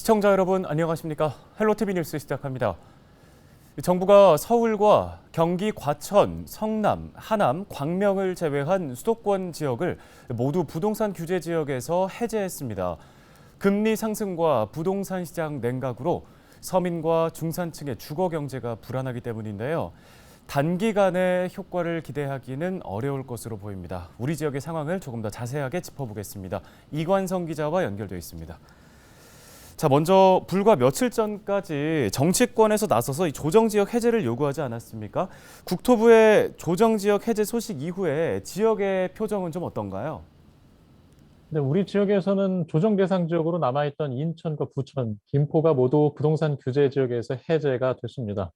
시청자 여러분 안녕하십니까? 헬로티비 뉴스 시작합니다. 정부가 서울과 경기 과천, 성남, 하남, 광명을 제외한 수도권 지역을 모두 부동산 규제 지역에서 해제했습니다. 금리 상승과 부동산 시장 냉각으로 서민과 중산층의 주거 경제가 불안하기 때문인데요. 단기간에 효과를 기대하기는 어려울 것으로 보입니다. 우리 지역의 상황을 조금 더 자세하게 짚어보겠습니다. 이관성 기자와 연결돼 있습니다. 자, 먼저 불과 며칠 전까지 정치권에서 나서서 이 조정지역 해제를 요구하지 않았습니까? 국토부의 조정지역 해제 소식 이후에 지역의 표정은 좀 어떤가요? 네, 우리 지역에서는 조정 대상 지역으로 남아있던 인천과 부천, 김포가 모두 부동산 규제 지역에서 해제가 됐습니다.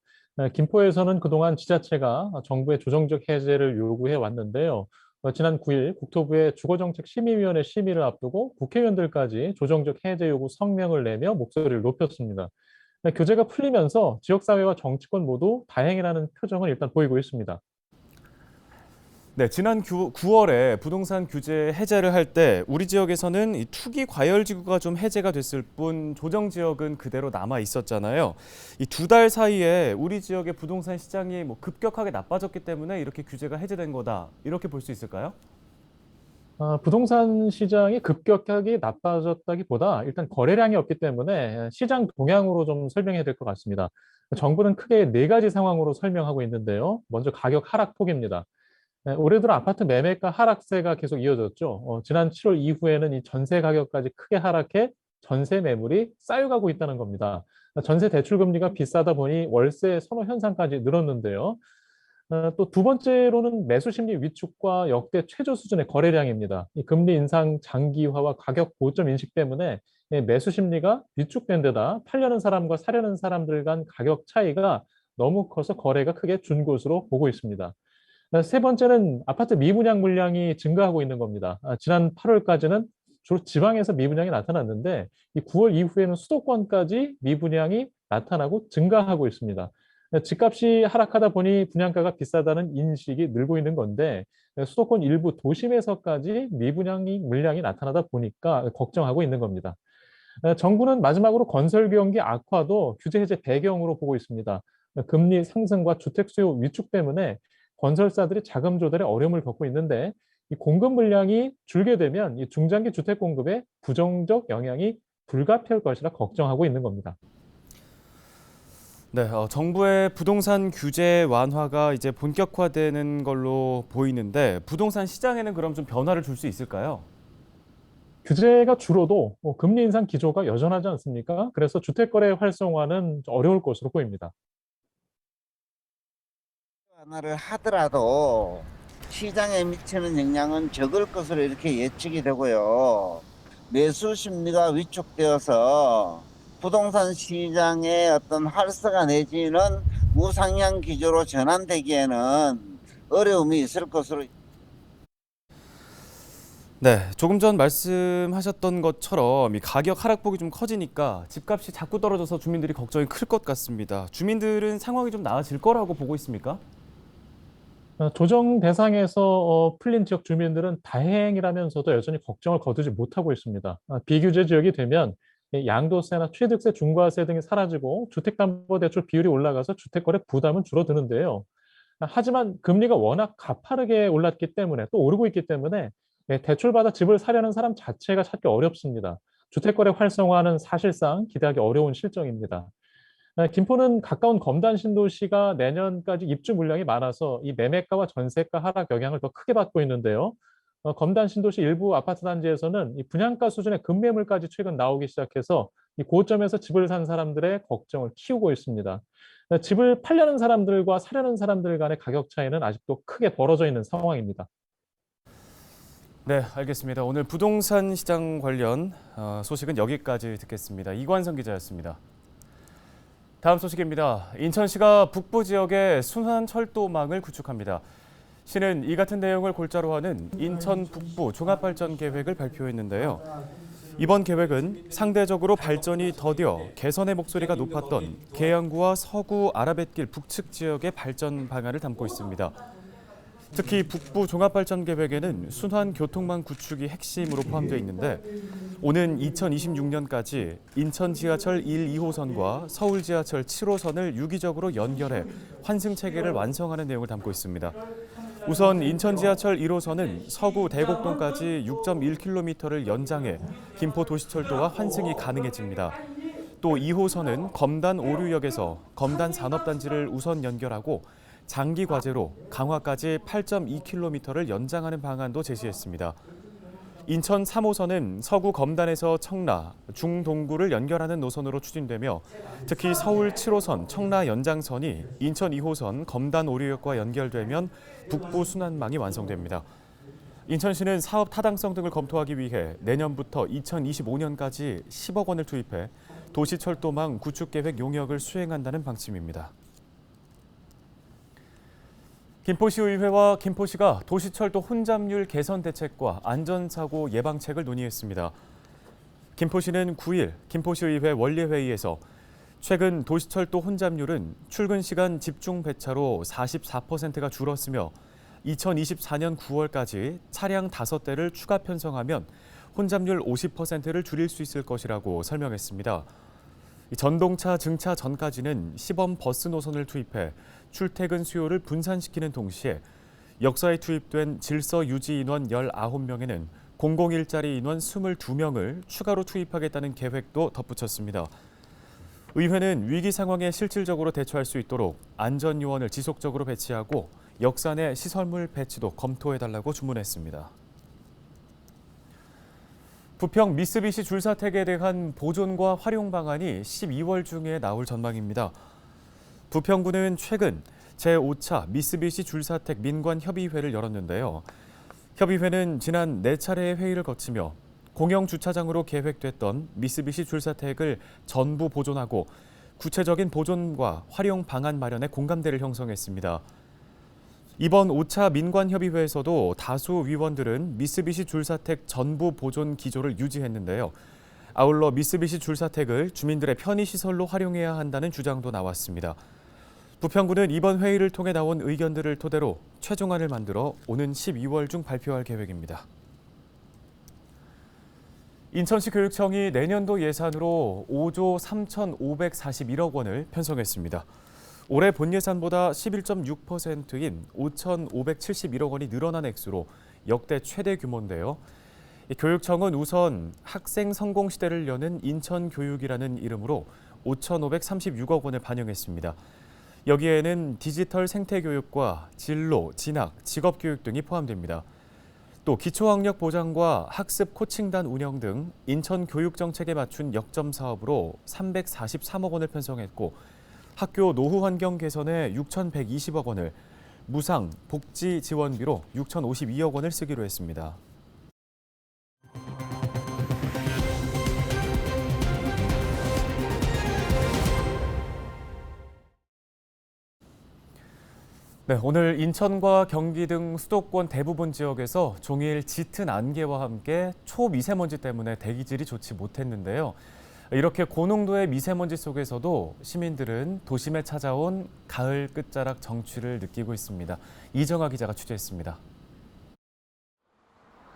김포에서는 그동안 지자체가 정부의 조정적 해제를 요구해 왔는데요. 지난 9일 국토부의 주거정책심의위원회 심의를 앞두고 국회의원들까지 조정적 해제 요구 성명을 내며 목소리를 높였습니다. 규제가 풀리면서 지역사회와 정치권 모두 다행이라는 표정을 일단 보이고 있습니다. 네, 지난 9월에 부동산 규제 해제를 할 때 우리 지역에서는 이 투기 과열지구가 좀 해제가 됐을 뿐 조정 지역은 그대로 남아 있었잖아요. 이 2달 사이에 우리 지역의 부동산 시장이 급격하게 나빠졌기 때문에 이렇게 규제가 해제된 거다. 이렇게 볼 수 있을까요? 부동산 시장이 급격하게 나빠졌다기보다 일단 거래량이 없기 때문에 시장 동향으로 좀 설명해야 될 것 같습니다. 정부는 크게 네 가지 상황으로 설명하고 있는데요. 먼저 가격 하락폭입니다. 올해 들어 아파트 매매가 하락세가 계속 이어졌죠. 지난 7월 이후에는 이 전세 가격까지 크게 하락해 전세 매물이 쌓여가고 있다는 겁니다. 전세 대출 금리가 비싸다 보니 월세 선호 현상까지 늘었는데요. 또 두 번째로는 매수 심리 위축과 역대 최저 수준의 거래량입니다. 이 금리 인상 장기화와 가격 고점 인식 때문에 매수 심리가 위축된 데다 팔려는 사람과 사려는 사람들 간 가격 차이가 너무 커서 거래가 크게 준 것으로 보고 있습니다. 세 번째는 아파트 미분양 물량이 증가하고 있는 겁니다. 지난 8월까지는 주로 지방에서 미분양이 나타났는데 이 9월 이후에는 수도권까지 미분양이 나타나고 증가하고 있습니다. 집값이 하락하다 보니 분양가가 비싸다는 인식이 늘고 있는 건데 수도권 일부 도심에서까지 미분양이 물량이 나타나다 보니까 걱정하고 있는 겁니다. 정부는 마지막으로 건설 경기 악화도 규제 해제 배경으로 보고 있습니다. 금리 상승과 주택 수요 위축 때문에 건설사들이 자금 조달에 어려움을 겪고 있는데 이 공급 물량이 줄게 되면 이 중장기 주택 공급에 부정적 영향이 불가피할 것이라 걱정하고 있는 겁니다. 네, 정부의 부동산 규제 완화가 이제 본격화되는 걸로 보이는데 부동산 시장에는 그럼 좀 변화를 줄 수 있을까요? 규제가 줄어도 금리 인상 기조가 여전하지 않습니까? 그래서 주택 거래 활성화는 어려울 것으로 보입니다. 하나를 하더라도 시장에 미치는 영향은 적을 것으로 이렇게 예측이 되고요. 매수 심리가 위축되어서 부동산 시장의 어떤 활성화 내지는 우상향 기조로 전환되기에는 어려움이 있을 것으로. 네, 조금 전 말씀하셨던 것처럼 이 가격 하락폭이 좀 커지니까 집값이 자꾸 떨어져서 주민들이 걱정이 클 것 같습니다. 주민들은 상황이 좀 나아질 거라고 보고 있습니까? 조정 대상에서 풀린 지역 주민들은 다행이라면서도 여전히 걱정을 거두지 못하고 있습니다. 비규제 지역이 되면 양도세나 취득세, 중과세 등이 사라지고 주택담보대출 비율이 올라가서 주택거래 부담은 줄어드는데요. 하지만 금리가 워낙 가파르게 올랐기 때문에 또 오르고 있기 때문에 대출받아 집을 사려는 사람 자체가 찾기 어렵습니다. 주택거래 활성화는 사실상 기대하기 어려운 실정입니다. 김포는 가까운 검단 신도시가 내년까지 입주 물량이 많아서 이 매매가와 전세가 하락 영향을 더 크게 받고 있는데요. 검단 신도시 일부 아파트 단지에서는 이 분양가 수준의 급매물까지 최근 나오기 시작해서 이 고점에서 집을 산 사람들의 걱정을 키우고 있습니다. 집을 팔려는 사람들과 사려는 사람들 간의 가격 차이는 아직도 크게 벌어져 있는 상황입니다. 네, 알겠습니다. 오늘 부동산 시장 관련 소식은 여기까지 듣겠습니다. 이관성 기자였습니다. 다음 소식입니다. 인천시가 북부 지역에 순환철도망을 구축합니다. 시는 이 같은 내용을 골자로 하는 인천 북부 종합발전 계획을 발표했는데요. 이번 계획은 상대적으로 발전이 더뎌 개선의 목소리가 높았던 계양구와 서구 아라뱃길 북측 지역의 발전 방안을 담고 있습니다. 특히 북부 종합발전계획에는 순환교통망 구축이 핵심으로 포함되어 있는데 오는 2026년까지 인천 지하철 1, 2호선과 서울 지하철 7호선을 유기적으로 연결해 환승 체계를 완성하는 내용을 담고 있습니다. 우선 인천 지하철 1호선은 서구 대곡동까지 6.1km를 연장해 김포도시철도와 환승이 가능해집니다. 또 2호선은 검단 오류역에서 검단 산업단지를 우선 연결하고 장기 과제로 강화까지 8.2km를 연장하는 방안도 제시했습니다. 인천 3호선은 서구 검단에서 청라, 중동구를 연결하는 노선으로 추진되며 특히 서울 7호선 청라 연장선이 인천 2호선 검단 오류역과 연결되면 북부 순환망이 완성됩니다. 인천시는 사업 타당성 등을 검토하기 위해 내년부터 2025년까지 10억 원을 투입해 도시철도망 구축계획 용역을 수행한다는 방침입니다. 김포시의회와 김포시가 도시철도 혼잡률 개선 대책과 안전사고 예방책을 논의했습니다. 김포시는 9일 김포시의회 원례회의에서 최근 도시철도 혼잡률은 출근 시간 집중 배차로 44%가 줄었으며 2024년 9월까지 차량 5대를 추가 편성하면 혼잡률 50%를 줄일 수 있을 것이라고 설명했습니다. 전동차 증차 전까지는 시범 버스 노선을 투입해 출퇴근 수요를 분산시키는 동시에 역사에 투입된 질서 유지 인원 19명에는 공공일자리 인원 22명을 추가로 투입하겠다는 계획도 덧붙였습니다. 의회는 위기 상황에 실질적으로 대처할 수 있도록 안전요원을 지속적으로 배치하고 역사 내 시설물 배치도 검토해달라고 주문했습니다. 부평 미쓰비시 줄사택에 대한 보존과 활용 방안이 12월 중에 나올 전망입니다. 부평구는 최근 제5차 미쓰비시 줄사택 민관협의회를 열었는데요. 협의회는 지난 4차례의 회의를 거치며 공영주차장으로 계획됐던 미쓰비시 줄사택을 전부 보존하고 구체적인 보존과 활용 방안 마련에 공감대를 형성했습니다. 이번 5차 민관협의회에서도 다수 위원들은 미쓰비시 줄사택 전부 보존 기조를 유지했는데요. 아울러 미쓰비시 줄사택을 주민들의 편의시설로 활용해야 한다는 주장도 나왔습니다. 부평구는 이번 회의를 통해 나온 의견들을 토대로 최종안을 만들어 오는 12월 중 발표할 계획입니다. 인천시 교육청이 내년도 예산으로 5조 3,541억 원을 편성했습니다. 올해 본 예산보다 11.6%인 5,571억 원이 늘어난 액수로 역대 최대 규모인데요. 교육청은 우선 학생 성공 시대를 여는 인천교육이라는 이름으로 5,536억 원을 반영했습니다. 여기에는 디지털 생태교육과 진로, 진학, 직업교육 등이 포함됩니다. 또 기초학력 보장과 학습 코칭단 운영 등 인천 교육 정책에 맞춘 역점 사업으로 343억 원을 편성했고 학교 노후 환경 개선에 6,120억 원을, 무상, 복지 지원비로 6,052억 원을 쓰기로 했습니다. 네, 오늘 인천과 경기 등 수도권 대부분 지역에서 종일 짙은 안개와 함께 초미세먼지 때문에 대기질이 좋지 못했는데요. 이렇게 고농도의 미세먼지 속에서도 시민들은 도심에 찾아온 가을 끝자락 정취를 느끼고 있습니다. 이정아 기자가 취재했습니다.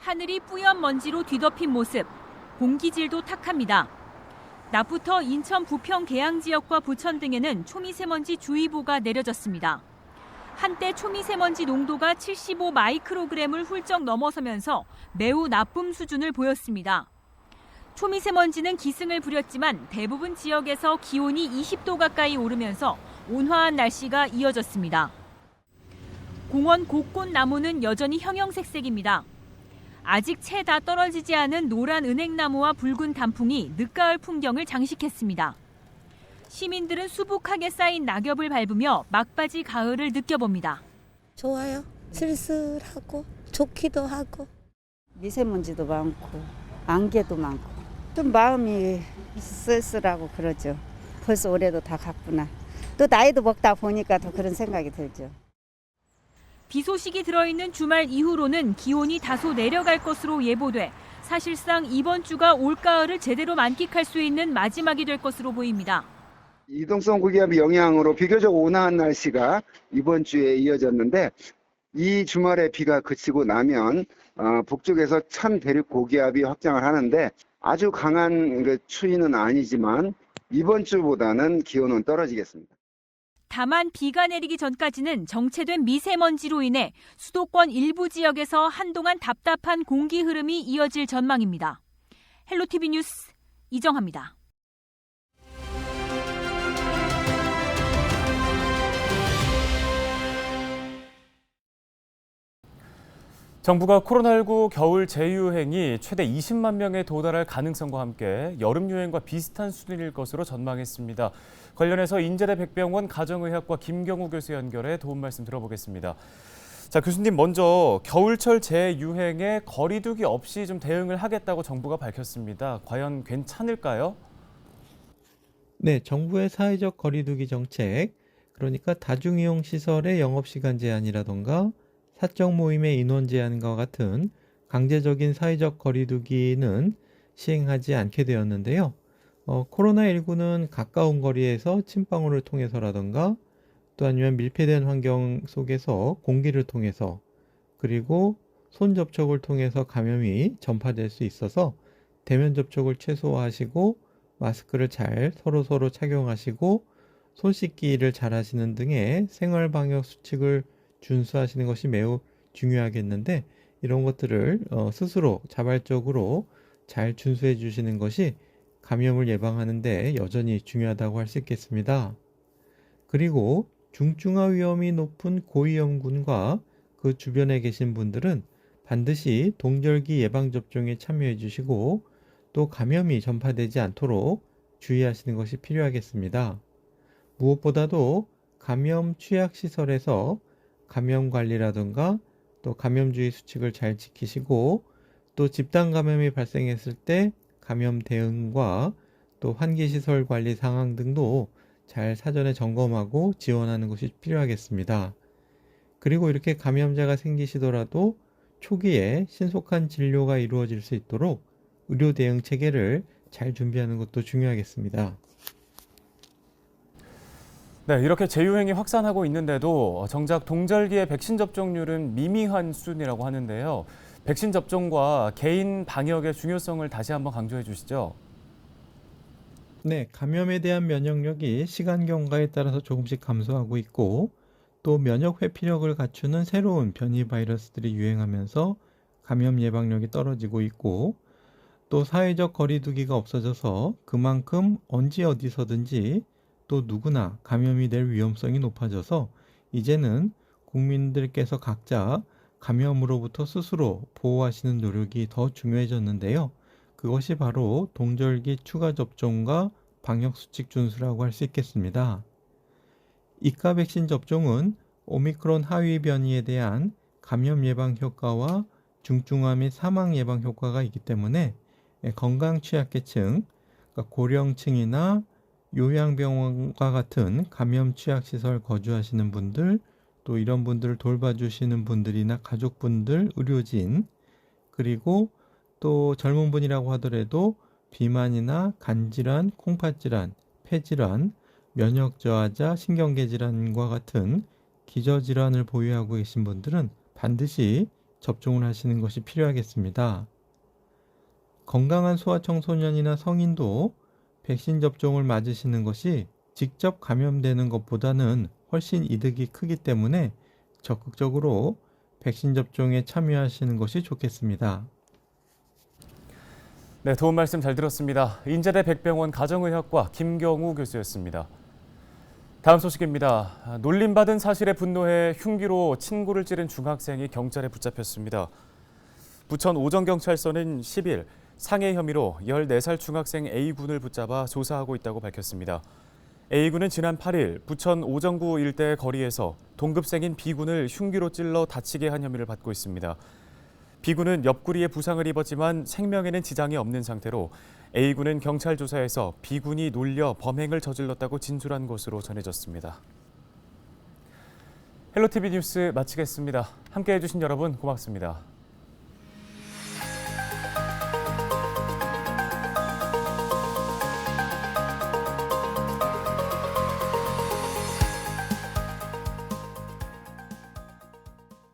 하늘이 뿌연 먼지로 뒤덮인 모습, 공기질도 탁합니다. 낮부터 인천 부평 계양 지역과 부천 등에는 초미세먼지 주의보가 내려졌습니다. 한때 초미세먼지 농도가 75 마이크로그램을 훌쩍 넘어서면서 매우 나쁨 수준을 보였습니다. 초미세먼지는 기승을 부렸지만 대부분 지역에서 기온이 20도 가까이 오르면서 온화한 날씨가 이어졌습니다. 공원 곳곳 나무는 여전히 형형색색입니다. 아직 채 다 떨어지지 않은 노란 은행나무와 붉은 단풍이 늦가을 풍경을 장식했습니다. 시민들은 수북하게 쌓인 낙엽을 밟으며 막바지 가을을 느껴봅니다. 좋아요. 쓸쓸하고 좋기도 하고. 미세먼지도 많고 안개도 많고 좀 마음이 쓸쓸하고 그러죠. 벌써 올해도 다 갔구나. 또 나이도 먹다 보니까 더 그런 생각이 들죠. 비 소식이 들어있는 주말 이후로는 기온이 다소 내려갈 것으로 예보돼 사실상 이번 주가 올가을을 제대로 만끽할 수 있는 마지막이 될 것으로 보입니다. 이동성 고기압의 영향으로 비교적 온화한 날씨가 이번 주에 이어졌는데 이 주말에 비가 그치고 나면 북쪽에서 천 대륙 고기압이 확장을 하는데 아주 강한 그 추위는 아니지만 이번 주보다는 기온은 떨어지겠습니다. 다만 비가 내리기 전까지는 정체된 미세먼지로 인해 수도권 일부 지역에서 한동안 답답한 공기 흐름이 이어질 전망입니다. 헬로티비 뉴스 이정합니다. 정부가 코로나19 겨울 재유행이 최대 20만 명에 도달할 가능성과 함께 여름 유행과 비슷한 수준일 것으로 전망했습니다. 관련해서 인제대 백병원 가정의학과 김경우 교수 연결해 도움 말씀 들어보겠습니다. 자, 교수님 먼저 겨울철 재유행에 거리 두기 없이 좀 대응을 하겠다고 정부가 밝혔습니다. 과연 괜찮을까요? 네, 정부의 사회적 거리 두기 정책, 그러니까 다중이용 시설의 영업시간 제한이라던가 사적 모임의 인원 제한과 같은 강제적인 사회적 거리 두기는 시행하지 않게 되었는데요. 코로나19는 가까운 거리에서 침방울을 통해서라던가 또 아니면 밀폐된 환경 속에서 공기를 통해서 그리고 손 접촉을 통해서 감염이 전파될 수 있어서 대면 접촉을 최소화하시고 마스크를 잘 서로 착용하시고 손 씻기를 잘 하시는 등의 생활 방역 수칙을 준수하시는 것이 매우 중요하겠는데 이런 것들을 스스로 자발적으로 잘 준수해 주시는 것이 감염을 예방하는 데 여전히 중요하다고 할 수 있겠습니다. 그리고 중증화 위험이 높은 고위험군과 그 주변에 계신 분들은 반드시 동절기 예방접종에 참여해 주시고 또 감염이 전파되지 않도록 주의하시는 것이 필요하겠습니다. 무엇보다도 감염 취약시설에서 감염 관리라든가 또 감염주의 수칙을 잘 지키시고 또 집단 감염이 발생했을 때 감염 대응과 또 환기시설 관리 상황 등도 잘 사전에 점검하고 지원하는 것이 필요하겠습니다. 그리고 이렇게 감염자가 생기시더라도 초기에 신속한 진료가 이루어질 수 있도록 의료 대응 체계를 잘 준비하는 것도 중요하겠습니다. 네, 이렇게 재유행이 확산하고 있는데도 정작 동절기의 백신 접종률은 미미한 수준이라고 하는데요. 백신 접종과 개인 방역의 중요성을 다시 한번 강조해 주시죠. 네, 감염에 대한 면역력이 시간 경과에 따라서 조금씩 감소하고 있고 또 면역 회피력을 갖추는 새로운 변이 바이러스들이 유행하면서 감염 예방력이 떨어지고 있고 또 사회적 거리 두기가 없어져서 그만큼 언제 어디서든지 또 누구나 감염이 될 위험성이 높아져서 이제는 국민들께서 각자 감염으로부터 스스로 보호하시는 노력이 더 중요해졌는데요. 그것이 바로 동절기 추가 접종과 방역수칙 준수라고 할 수 있겠습니다. 이카 백신 접종은 오미크론 하위 변이에 대한 감염 예방 효과와 중증화 및 사망 예방 효과가 있기 때문에 건강 취약계층, 그러니까 고령층이나 요양병원과 같은 감염 취약시설 거주하시는 분들, 또 이런 분들을 돌봐주시는 분들이나 가족분들, 의료진, 그리고 또 젊은 분이라고 하더라도 비만이나 간질환, 콩팥질환, 폐질환, 면역저하자, 신경계질환과 같은 기저질환을 보유하고 계신 분들은 반드시 접종을 하시는 것이 필요하겠습니다. 건강한 소아청소년이나 성인도 백신 접종을 맞으시는 것이 직접 감염되는 것보다는 훨씬 이득이 크기 때문에 적극적으로 백신 접종에 참여하시는 것이 좋겠습니다. 네, 도움 말씀 잘 들었습니다. 인제대 백병원 가정의학과 김경우 교수였습니다. 다음 소식입니다. 놀림받은 사실에 분노해 흉기로 친구를 찌른 중학생이 경찰에 붙잡혔습니다. 부천 오정경찰서는 10일 상해 혐의로 14살 중학생 A군을 붙잡아 조사하고 있다고 밝혔습니다. A군은 지난 8일 부천 오정구 일대 거리에서 동급생인 B군을 흉기로 찔러 다치게 한 혐의를 받고 있습니다. B군은 옆구리에 부상을 입었지만 생명에는 지장이 없는 상태로 A군은 경찰 조사에서 B군이 놀려 범행을 저질렀다고 진술한 것으로 전해졌습니다. 헬로티비 뉴스 마치겠습니다. 함께해 주신 여러분 고맙습니다.